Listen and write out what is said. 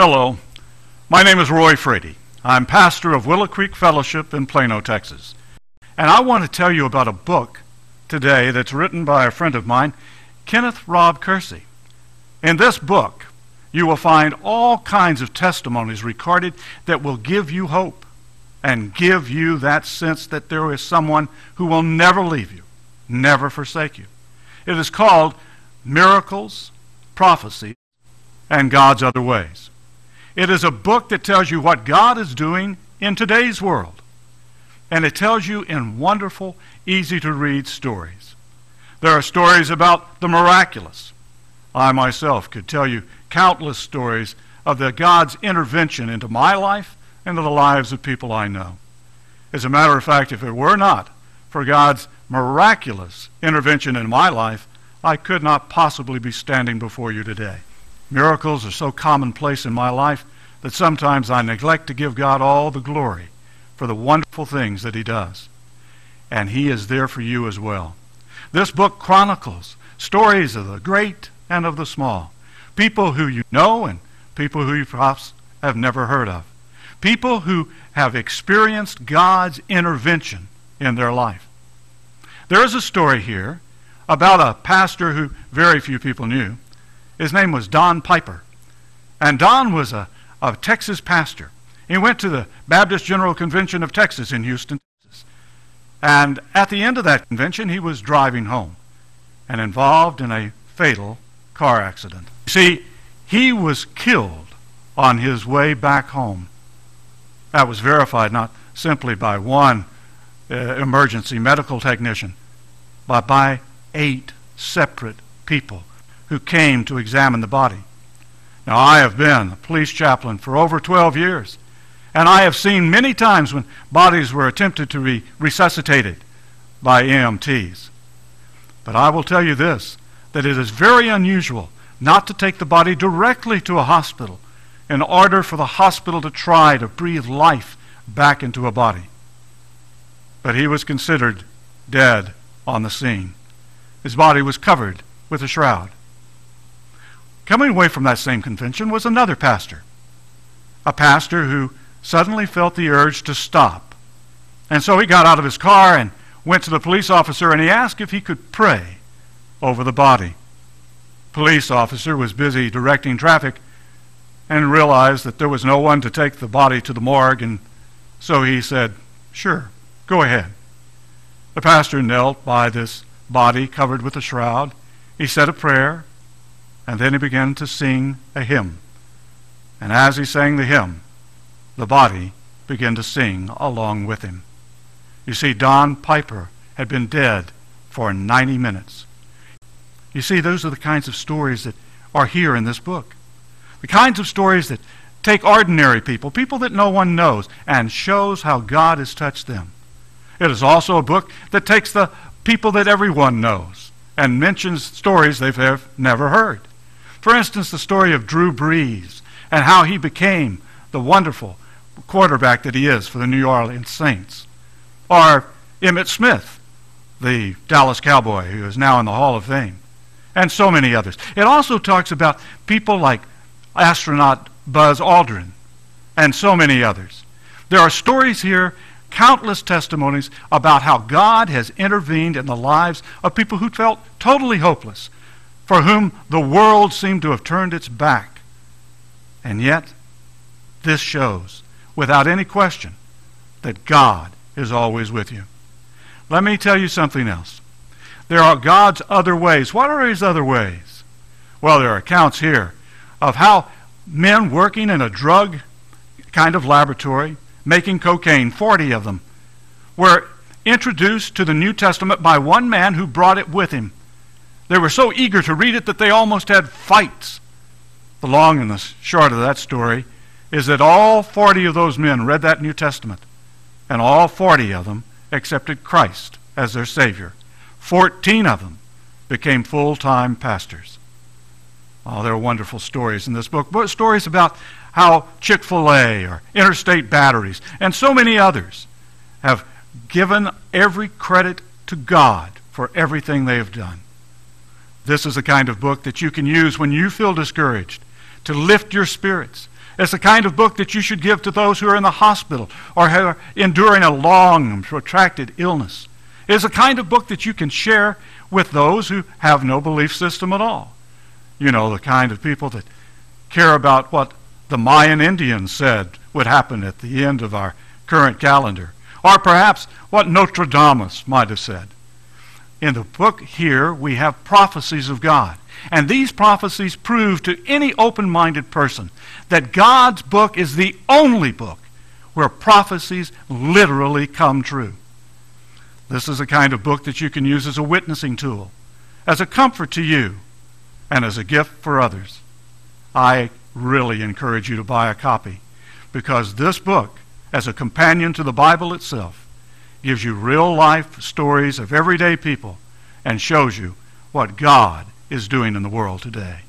Hello, my name is Roy Frady. I'm pastor of Willow Creek Fellowship in Plano, Texas. And I want to tell you about a book today that's written by a friend of mine, Kenneth Robb Kersey. In this book, you will find all kinds of testimonies recorded that will give you hope and give you that sense that there is someone who will never leave you, never forsake you. It is called Miracles, Prophecy, and God's Other Ways. It is a book that tells you what God is doing in today's world. And it tells you in wonderful, easy-to-read stories. There are stories about the miraculous. I myself could tell you countless stories of God's intervention into my life and into the lives of people I know. As a matter of fact, if it were not for God's miraculous intervention in my life, I could not possibly be standing before you today. Miracles are so commonplace in my life that sometimes I neglect to give God all the glory for the wonderful things that He does. And He is there for you as well. This book chronicles stories of the great and of the small, people who you know and people who you perhaps have never heard of, people who have experienced God's intervention in their life. There is a story here about a pastor who very few people knew. His name was Don Piper. And Don was a Texas pastor. He went to the Baptist General Convention of Texas in Houston, Texas. And at the end of that convention, he was driving home and involved in a fatal car accident. See, he was killed on his way back home. That was verified not simply by one emergency medical technician, but by 8 separate people who came to examine the body. Now, I have been a police chaplain for over 12 years, and I have seen many times when bodies were attempted to be resuscitated by EMTs. But I will tell you this, that it is very unusual not to take the body directly to a hospital in order for the hospital to try to breathe life back into a body. But he was considered dead on the scene. His body was covered with a shroud. Coming away from that same convention was another pastor, a pastor who suddenly felt the urge to stop. And so he got out of his car and went to the police officer and he asked if he could pray over the body. Police officer was busy directing traffic and realized that there was no one to take the body to the morgue, and so he said, "Sure, go ahead." The pastor knelt by this body covered with a shroud. He said a prayer, and then he began to sing a hymn. And as he sang the hymn, the body began to sing along with him. You see, Don Piper had been dead for 90 minutes. You see, those are the kinds of stories that are here in this book. The kinds of stories that take ordinary people, people that no one knows, and shows how God has touched them. It is also a book that takes the people that everyone knows and mentions stories they've never heard. For instance, the story of Drew Brees and how he became the wonderful quarterback that he is for the New Orleans Saints. Or Emmitt Smith, the Dallas Cowboy, who is now in the Hall of Fame. And so many others. It also talks about people like astronaut Buzz Aldrin and so many others. There are stories here, countless testimonies about how God has intervened in the lives of people who felt totally hopeless, for whom the world seemed to have turned its back. And yet, this shows, without any question, that God is always with you. Let me tell you something else. There are God's other ways. What are His other ways? Well, there are accounts here of how men working in a drug kind of laboratory, making cocaine, 40 of them, were introduced to the New Testament by one man who brought it with him. They were so eager to read it that they almost had fights. The long and the short of that story is that all 40 of those men read that New Testament, and all 40 of them accepted Christ as their Savior. 14 of them became full-time pastors. Oh, there are wonderful stories in this book, but stories about how Chick-fil-A or Interstate Batteries and so many others have given every credit to God for everything they have done. This is the kind of book that you can use when you feel discouraged, to lift your spirits, It's the kind of book that you should give to those who are in the hospital or who are enduring a long and protracted illness. It's the kind of book that you can share with those who have no belief system at all. You know, the kind of people that care about what the Mayan Indians said would happen at the end of our current calendar, or perhaps what Nostradamus might have said. In the book here, we have prophecies of God. And these prophecies prove to any open-minded person that God's book is the only book where prophecies literally come true. This is the kind of book that you can use as a witnessing tool, as a comfort to you, and as a gift for others. I really encourage you to buy a copy, because this book, as a companion to the Bible itself, gives you real-life stories of everyday people and shows you what God is doing in the world today.